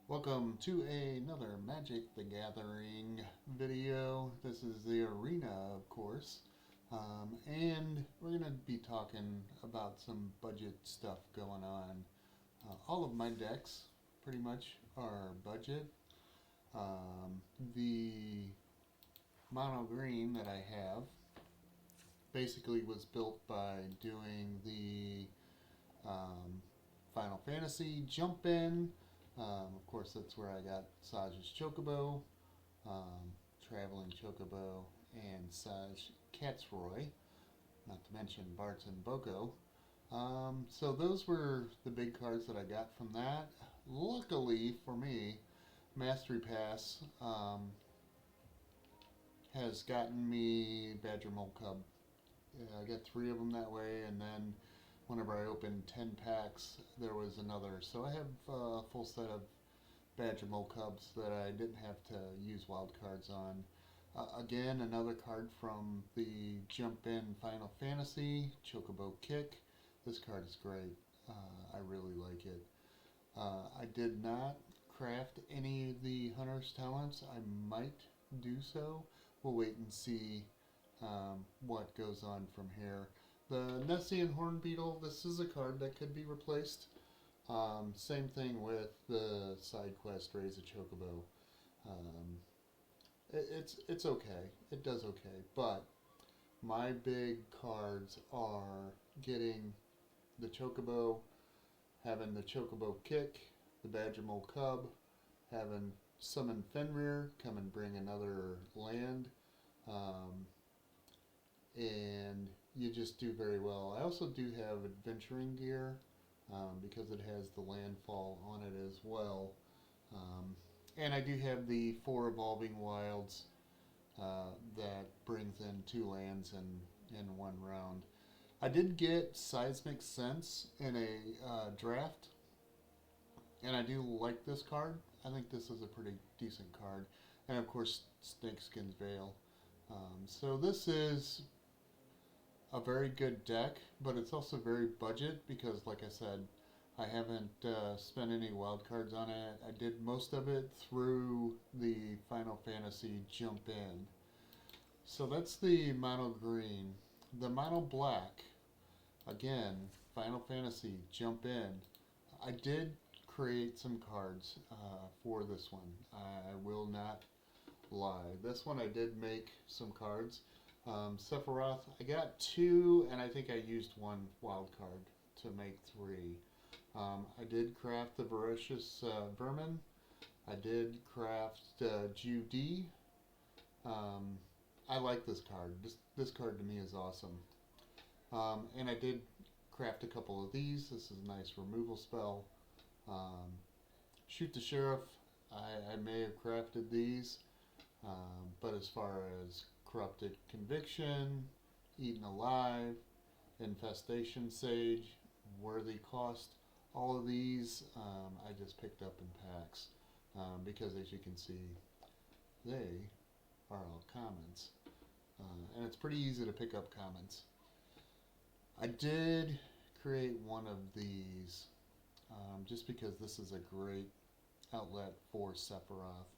Welcome to another Magic the Gathering video. This is the arena, of course. And we're going to be talking about some budget stuff going on. All of my decks pretty much are budget. The mono green that I have basically was built by doing the Final Fantasy jump in. Of course, that's where I got Sage's Chocobo, Traveling Chocobo, and Sage Catsroy, not to mention Barton Boko. So those were the big cards that I got from that. Luckily for me, Mastery Pass has gotten me Badger Mole Cub. I got 3 of them that way, and then whenever I opened 10 packs, there was another. So I have a full set of Badger Mole Cubs that I didn't have to use wild cards on. Again, another card from the Jump In Final Fantasy, Chocobo Kick. This card is great. I really like it. I did not craft any of the Hunter's Talents. I might do so. We'll wait and see what goes on from here. The Nessian Hornbeetle, this is a card that could be replaced. Same thing with the side quest Raise a Chocobo. It's okay. It does okay. But my big cards are getting the Chocobo, having the Chocobo Kick, the Badger Mole Cub, having Summon Fenrir, come and bring another land. And you just do very well. I also do have adventuring gear because it has the landfall on it as well. And I do have the 4 evolving wilds that brings in 2 lands in 1 round. I did get Seismic Sense in a draft, and I do like this card. I think this is a pretty decent card. And of course, Snakeskin's Veil. So this is a very good deck, but it's also very budget because, like I said, I haven't spent any wild cards on it. I did most of it through the Final Fantasy Jump In. So that's the mono green. The mono black, again, Final Fantasy Jump In. I did create some cards for this one. I will not lie. This one I did make some cards. Sephiroth, I got 2, and I think I used 1 wild card to make 3. I did craft the Voracious Vermin. I did craft Joo Dee. I like this card. This card to me is awesome. And I did craft a couple of these. This is a nice removal spell. Shoot the Sheriff, I may have crafted these. But as far as Corrupted Conviction, Eaten Alive, Infestation Sage, Worthy Cost, all of these I just picked up in packs because, as you can see, they are all commons. And it's pretty easy to pick up commons. I did create one of these just because this is a great outlet for Sephiroth.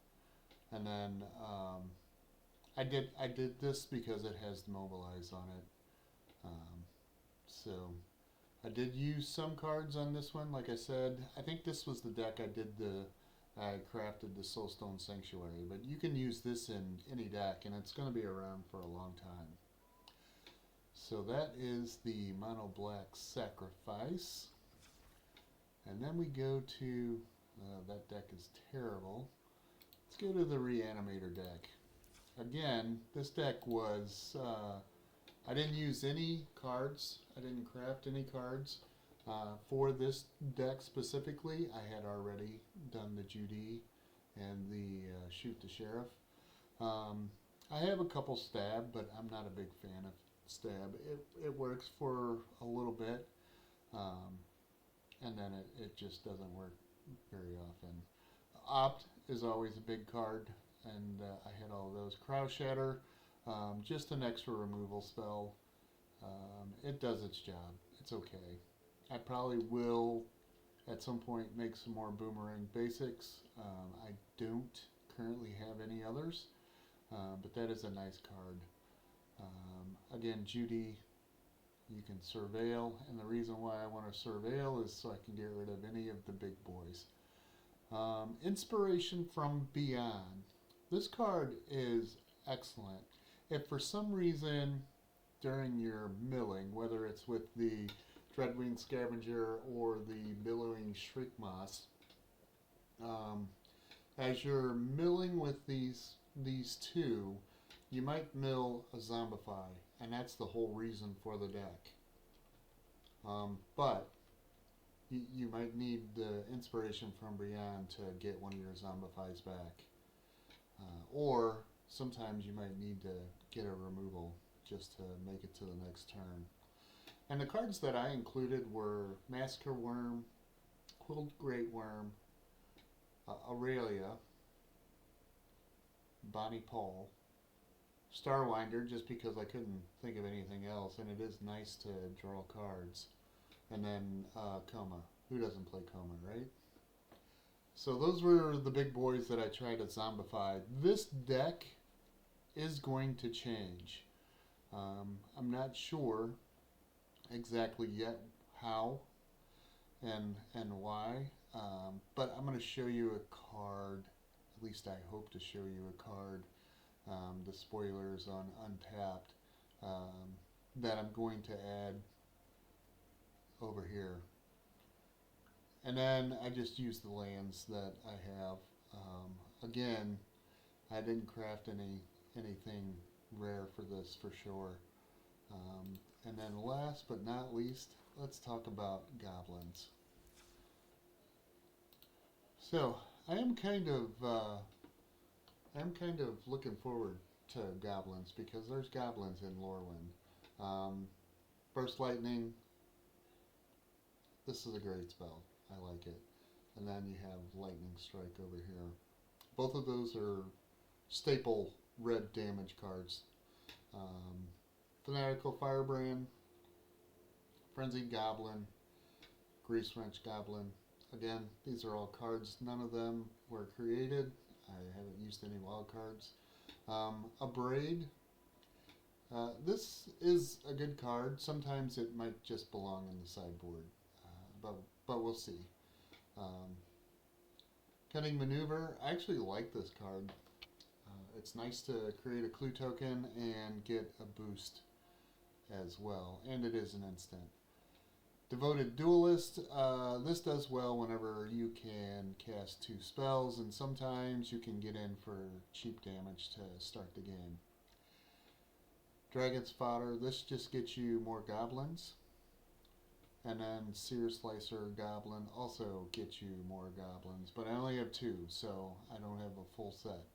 And then I did this because it has Mobilize on it. So I did use some cards on this one. Like I said, I think this was the deck I crafted the Soulstone Sanctuary. But you can use this in any deck, and it's going to be around for a long time. So that is the Mono Black Sacrifice. And then we go to, that deck is terrible. Let's go to the Reanimator deck. Again, this deck was, I didn't use any cards. I didn't craft any cards. For this deck specifically, I had already done the Joo Dee and the Shoot the Sheriff. I have a couple stab, but I'm not a big fan of stab. It works for a little bit, and then it just doesn't work very often. Opt is always a big card, and I had all those. Crow Shatter, just an extra removal spell. It does its job. It's okay. I probably will at some point make some more Boomerang basics. I don't currently have any others, but that is a nice card. Again, Joo Dee, you can surveil, and the reason why I want to surveil is so I can get rid of any of the big boys. Inspiration from Beyond. This card is excellent. If for some reason during your milling, whether it's with the Dreadwing Scavenger or the Billowing Shriekmass, as you're milling with these two, you might mill a Zombify, and that's the whole reason for the deck. But you might need the inspiration from Beyond to get one of your Zombifies back. Or sometimes you might need to get a removal just to make it to the next turn. And the cards that I included were Massacre Worm, Quilled Great Worm, Aurelia, Bonnie Paul, Starwinder, just because I couldn't think of anything else, and it is nice to draw cards. And then Coma. Who doesn't play Coma, right? So those were the big boys that I tried to zombify. This deck is going to change. I'm not sure exactly yet how and why, but I'm going to show you a card. At least I hope to show you a card. The spoilers on Untapped that I'm going to add over here. And then I just use the lands that I have. Again, I didn't craft anything rare for this for sure. And then last but not least, let's talk about goblins. So I am kind of looking forward to goblins because there's goblins in Lorwyn. Burst Lightning. This is a great spell. I like it. And then you have Lightning Strike over here. Both of those are staple red damage cards. Fanatical Firebrand, Frenzied Goblin, Grease Wrench Goblin. Again, these are all cards. None of them were created. I haven't used any wild cards. A Braid. This is a good card. Sometimes it might just belong in the sideboard, but we'll see. Cunning Maneuver. I actually like this card. It's nice to create a clue token and get a boost as well, and it is an instant. Devoted Duelist. This does well whenever you can cast 2 spells, and sometimes you can get in for cheap damage to start the game. Dragon's Fodder. This just gets you more goblins. And then Sear Slicer Goblin also gets you more goblins, but I only have 2, so I don't have a full set.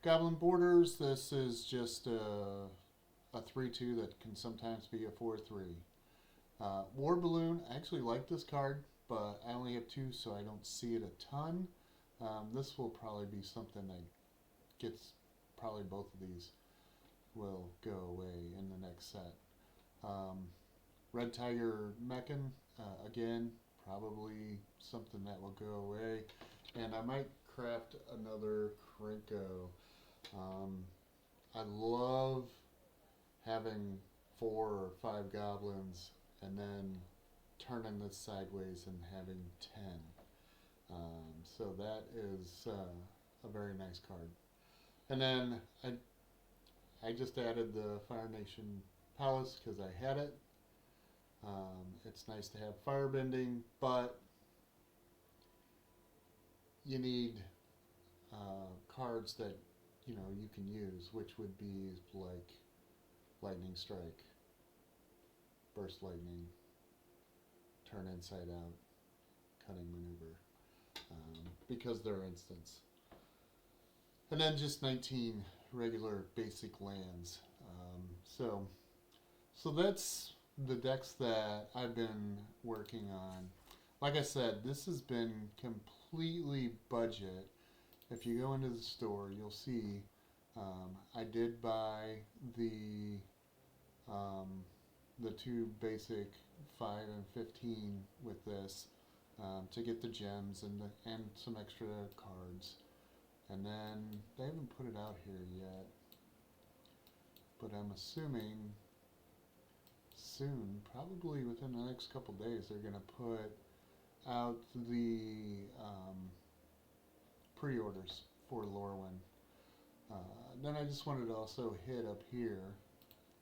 Goblin Borders. This is just a 3-2 that can sometimes be a 4-3. War Balloon. I actually like this card, but I only have 2, so I don't see it a ton. This will probably be something that gets, probably both of these will go away in the next set. Red Tiger Mechan, again, probably something that will go away. And I might craft another Krenko. I love having 4 or 5 goblins and then turning this sideways and having 10. So that is a very nice card. And then I just added the Fire Nation Palace because I had it. It's nice to have firebending, but you need cards that you can use, which would be like Lightning Strike, Burst Lightning, Turn Inside Out, Cunning Maneuver, because they're instants. And then just 19 regular basic lands. So that's the decks that I've been working on. Like I said, this has been completely budget. If you go into the store, you'll see I did buy the 2 basic 5 and 15 with this to get the gems and some extra cards. And then they haven't put it out here yet, but I'm assuming soon, probably within the next couple days, they're going to put out the pre-orders for Lorwyn. Then I just wanted to also hit up here.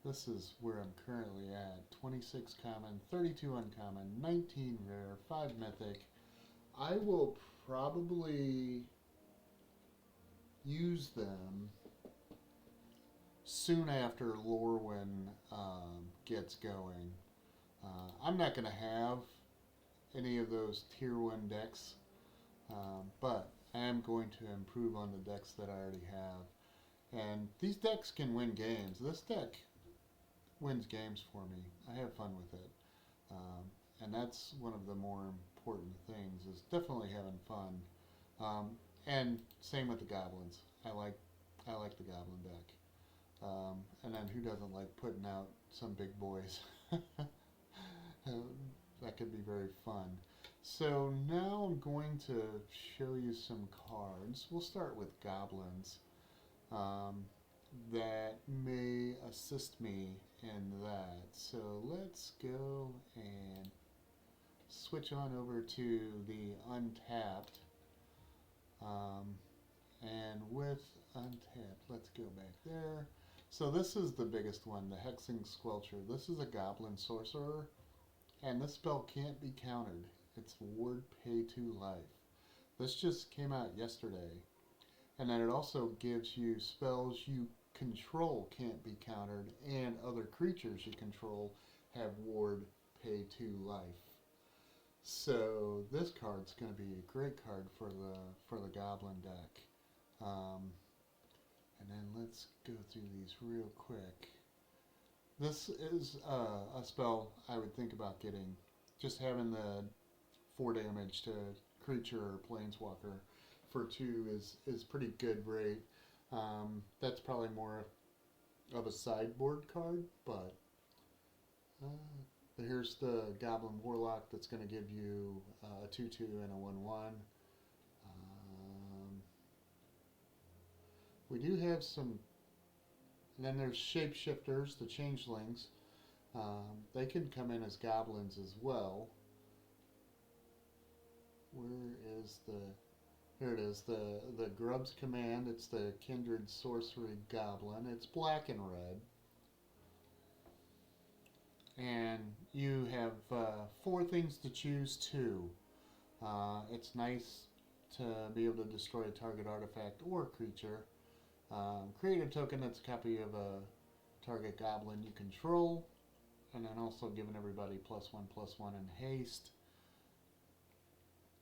This is where I'm currently at. 26 common, 32 uncommon, 19 rare, 5 mythic. I will probably use them soon after Lorwyn gets going. I'm not going to have any of those tier 1 decks, but I am going to improve on the decks that I already have. And these decks can win games. This deck wins games for me. I have fun with it. And that's one of the more important things, is definitely having fun. And same with the goblins. I like the goblin deck. And then who doesn't like putting out some big boys? That could be very fun. So now I'm going to show you some cards. We'll start with goblins that may assist me in that. So let's go and switch on over to the Untapped. And with Untapped, let's go back there. So this is the biggest one, the Hexing Squelcher. This is a goblin sorcerer, and this spell can't be countered. It's ward pay 2 life. This just came out yesterday. And then it also gives you spells you control can't be countered, and other creatures you control have ward pay 2 life. So this card's going to be a great card for the goblin deck. And then let's go through these real quick. This is a spell I would think about getting. Just having the 4 damage to creature or planeswalker for 2 is pretty good rate. That's probably more of a sideboard card, but here's the Goblin Warlock that's going to give you a 2/2 and a 1/1. We do have some, and then there's Shapeshifters, the Changelings. They can come in as goblins as well. Where is the... Here it is, the Grub's Command. It's the Kindred Sorcery Goblin. It's black and red. And you have 4 things to choose to. It's nice to be able to destroy a target artifact or creature. Create a token that's a copy of a target goblin you control. And then also giving everybody +1/+1 in haste.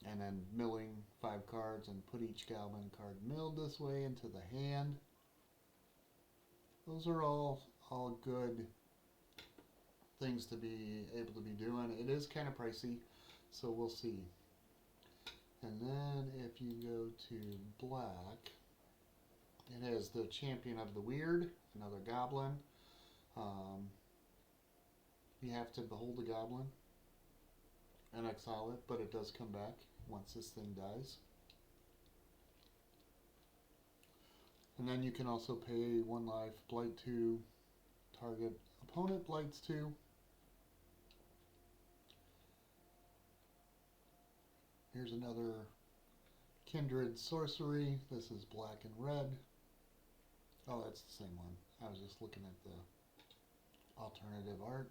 And then milling 5 cards and put each goblin card milled this way into the hand. Those are all good things to be able to be doing. It is kind of pricey, so we'll see. And then if you go to black, it has the Champion of the Weird, another goblin. You have to behold the goblin and exile it, but it does come back once this thing dies. And then you can also pay 1 life, blight 2, target opponent blights 2. Here's another Kindred Sorcery. This is black and red. Oh, that's the same one. I was just looking at the alternative art.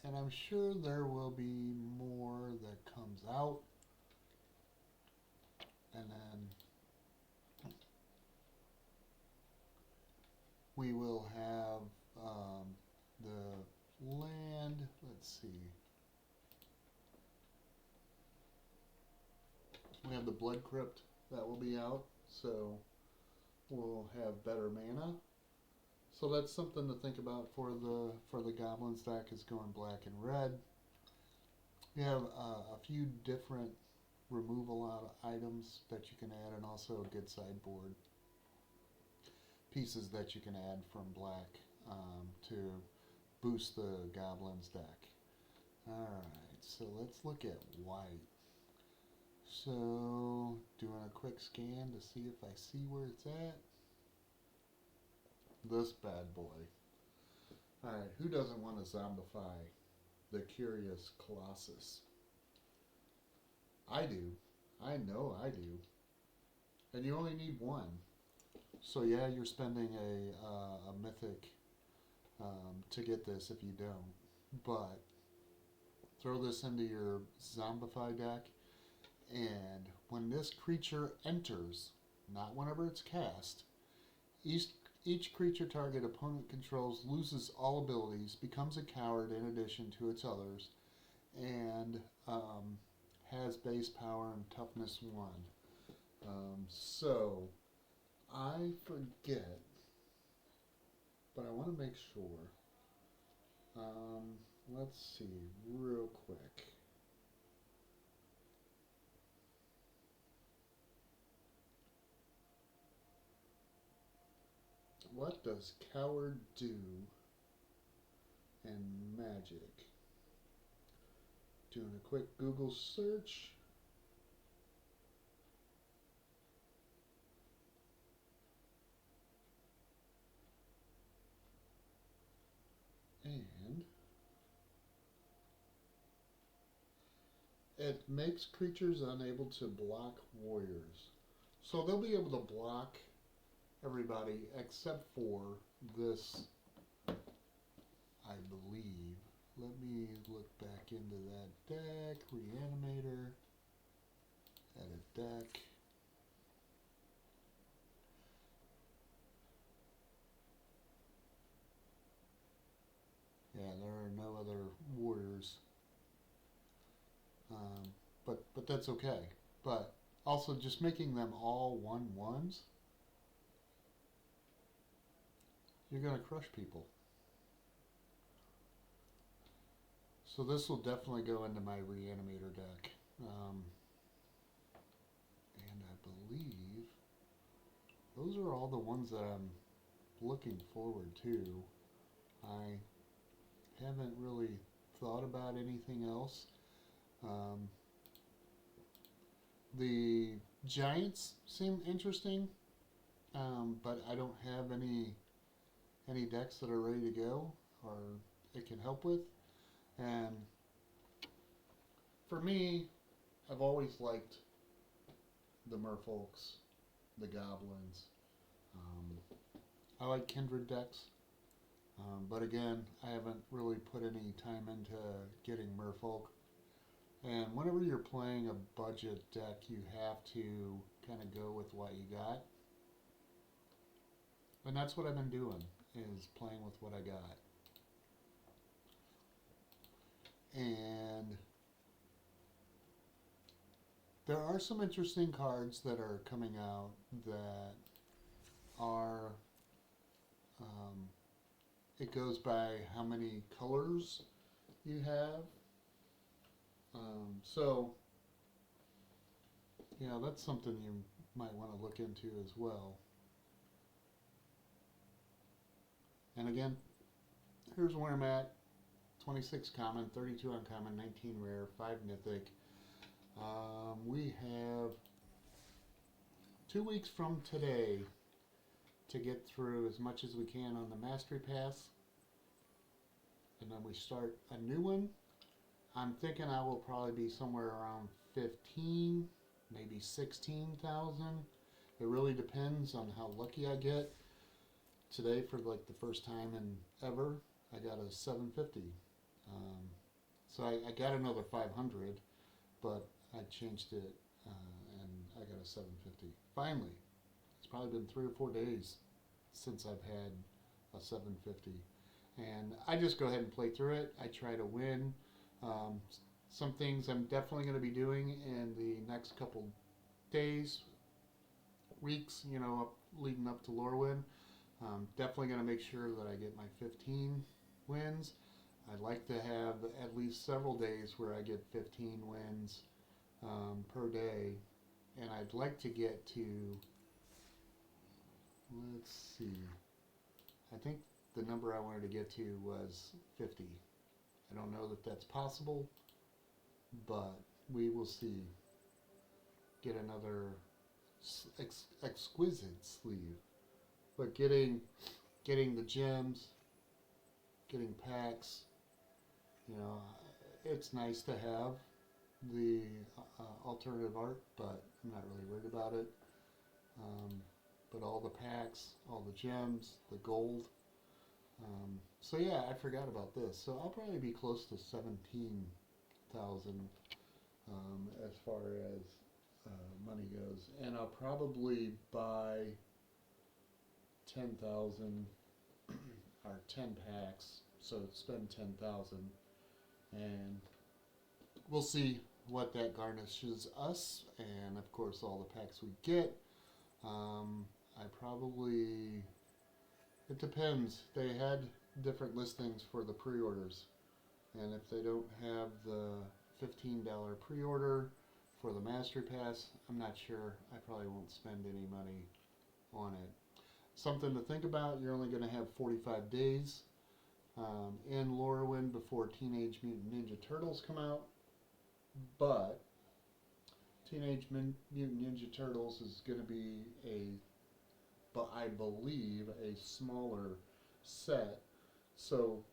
And I'm sure there will be more that comes out. And then we will have the land. Let's see. We have the Blood Crypt that will be out, so we'll have better mana. So that's something to think about for the goblin stack, is going black and red. You have a few different removal items that you can add, and also a good sideboard pieces that you can add from black to boost the Goblins deck. Alright, so let's look at white. So, doing a quick scan to see if I see where it's at. This bad boy. Alright, who doesn't want to zombify the Curious Colossus? I do. I know I do. And you only need one. So yeah, you're spending a mythic to get this if you don't. But throw this into your Zombify deck, and when this creature enters, not whenever it's cast, each creature target opponent controls loses all abilities, becomes a coward in addition to its others, and has base power and toughness 1. So, I forget, but I want to make sure. Let's see, real quick. What does Coward do in Magic? Doing a quick Google search. And it makes creatures unable to block warriors. So they'll be able to block everybody except for this, I believe. Let me look back into that deck. Reanimator. Edit deck. Yeah, there are no other warriors. But that's okay. But also just making them all 1/1s, you're going to crush people. So this will definitely go into my Reanimator deck. And I believe those are all the ones that I'm looking forward to. I haven't really thought about anything else. The Giants seem interesting, but I don't have any decks that are ready to go or it can help with. And for me, I've always liked the Merfolks, the Goblins. I like Kindred decks, but again, I haven't really put any time into getting Merfolk. And whenever you're playing a budget deck, you have to kind of go with what you got. And that's what I've been doing, is playing with what I got. And there are some interesting cards that are coming out that are, it goes by how many colors you have. So, yeah, that's something you might want to look into as well. And again, here's where I'm at. 26 common, 32 uncommon, 19 rare, 5 mythic. We have 2 weeks from today to get through as much as we can on the Mastery Pass. And then we start a new one. I'm thinking I will probably be somewhere around 15, maybe 16,000. It really depends on how lucky I get. Today, for like the first time in ever, I got a 750. So I got another 500, but I changed it and I got a 750. Finally, it's probably been 3 or 4 days since I've had a 750. And I just go ahead and play through it. I try to win. Some things I'm definitely going to be doing in the next couple days, weeks, you know, leading up to Year-Lorwyn. Definitely going to make sure that I get my 15 wins. I'd like to have at least several days where I get 15 wins per day. And I'd like to get to, let's see, I think the number I wanted to get to was 50. I don't know that that's possible, but we will see. Get another exquisite sleeve. But getting the gems, getting packs, you know, it's nice to have the alternative art, but I'm not really worried about it. But all the packs, all the gems, the gold. So yeah, I forgot about this. So I'll probably be close to 17,000 as far as money goes, and I'll probably buy 10,000 or 10 packs. So spend 10,000, and we'll see what that garnishes us, and of course all the packs we get. I probably, it depends. They had different listings for the pre-orders, and if they don't have the $15 pre-order for the Mastery Pass, I'm not sure. I probably won't spend any money on it. Something to think about, you're only going to have 45 days in Year-Lorwyn before Teenage Mutant Ninja Turtles come out, but Teenage Mutant Ninja Turtles is going to be I believe, a smaller set. So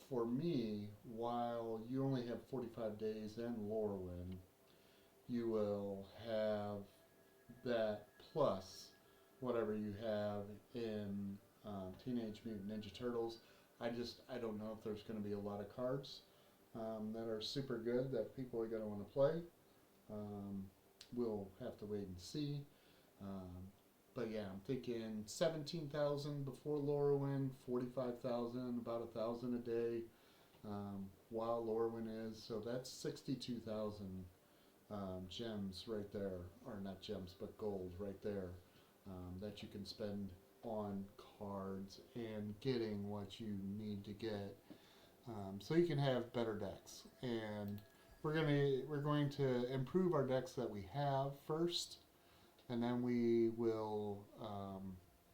for me, while you only have 45 days in Year-Lorwyn, you will have that plus whatever you have in Teenage Mutant Ninja Turtles. I don't know if there's going to be a lot of cards that are super good that people are going to want to play. We'll have to wait and see. But yeah, I'm thinking 17,000 before Year-Lorwyn, 45,000, about 1,000 a day while Year-Lorwyn is. So that's 62,000 gems right there, or not gems, but gold right there that you can spend on cards and getting what you need to get, so you can have better decks. And we're going to improve our decks that we have first, and then we will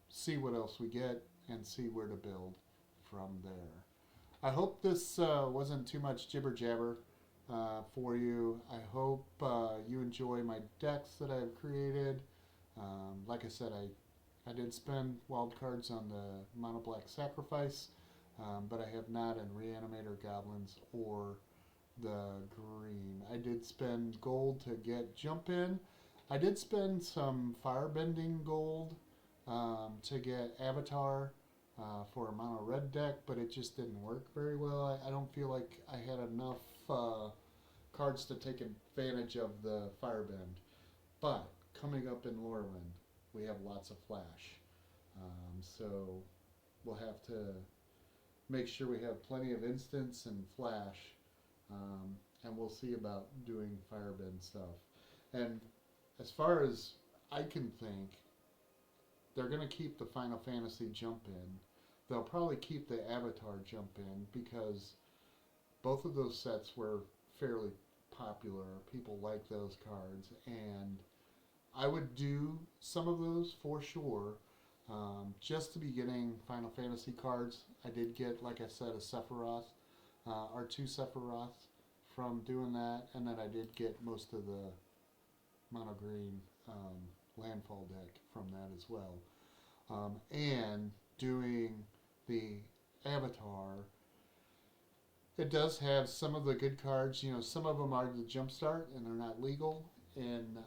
see what else we get and see where to build from there. I hope this wasn't too much jibber jabber for you. I hope you enjoy my decks that I've created. Like I said, I did spend wild cards on the Mono Black Sacrifice, but I have not in Reanimator, Goblins, or the green. I did spend gold to get Jump In. I did spend some Firebending gold to get Avatar for a mono red deck, but it just didn't work very well. I don't feel like I had enough cards to take advantage of the Firebend. But coming up in Year-Lorwyn, we have lots of Flash. So we'll have to make sure we have plenty of Instants and Flash, and we'll see about doing Firebend stuff. And as far as I can think, they're going to keep the Final Fantasy Jump In. They'll probably keep the Avatar Jump In because both of those sets were fairly popular. People like those cards, and I would do some of those for sure, just to be getting Final Fantasy cards. I did get, like I said, a Sephiroth, or two Sephiroth from doing that, and then I did get most of the mono green landfall deck from that as well. And doing the Avatar, it does have some of the good cards. You know, some of them are the Jumpstart, and they're not legal in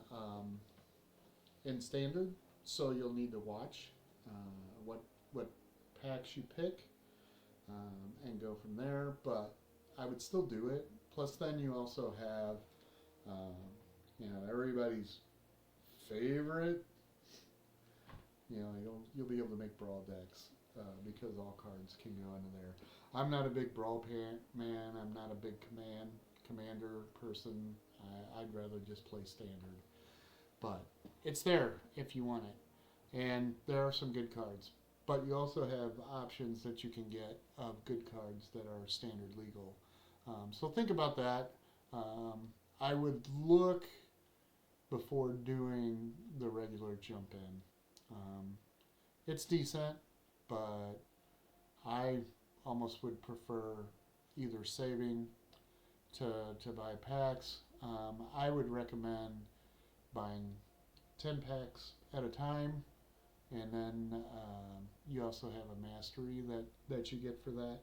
Standard, so you'll need to watch what packs you pick and go from there. But I would still do it. Plus, then you also have everybody's favorite. You'll be able to make brawl decks because all cards can go into there. I'm not a big brawl man. I'm not a big commander person. I'd rather just play Standard. But it's there if you want it. And there are some good cards. But you also have options that you can get of good cards that are Standard legal. So think about that. I would look before doing the regular Jump In. It's decent, but I almost would prefer either saving to buy packs. I would recommend buying 10 packs at a time, and then you also have a mastery that you get for that,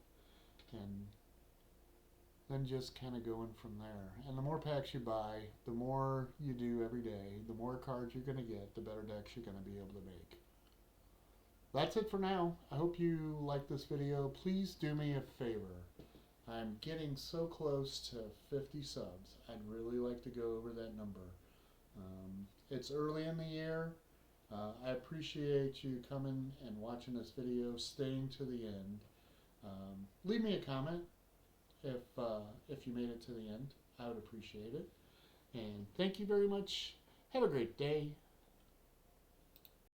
and then just kind of going from there. And the more packs you buy, the more you do every day, the more cards you're going to get, the better decks you're going to be able to make. That's it for now. I hope you liked this video. Please do me a favor. I'm getting so close to 50 subs. I'd really like to go over that number. It's early in the year. I appreciate you coming and watching this video, staying to the end. Leave me a comment if you made it to the end. I would appreciate it. And thank you very much. Have a great day.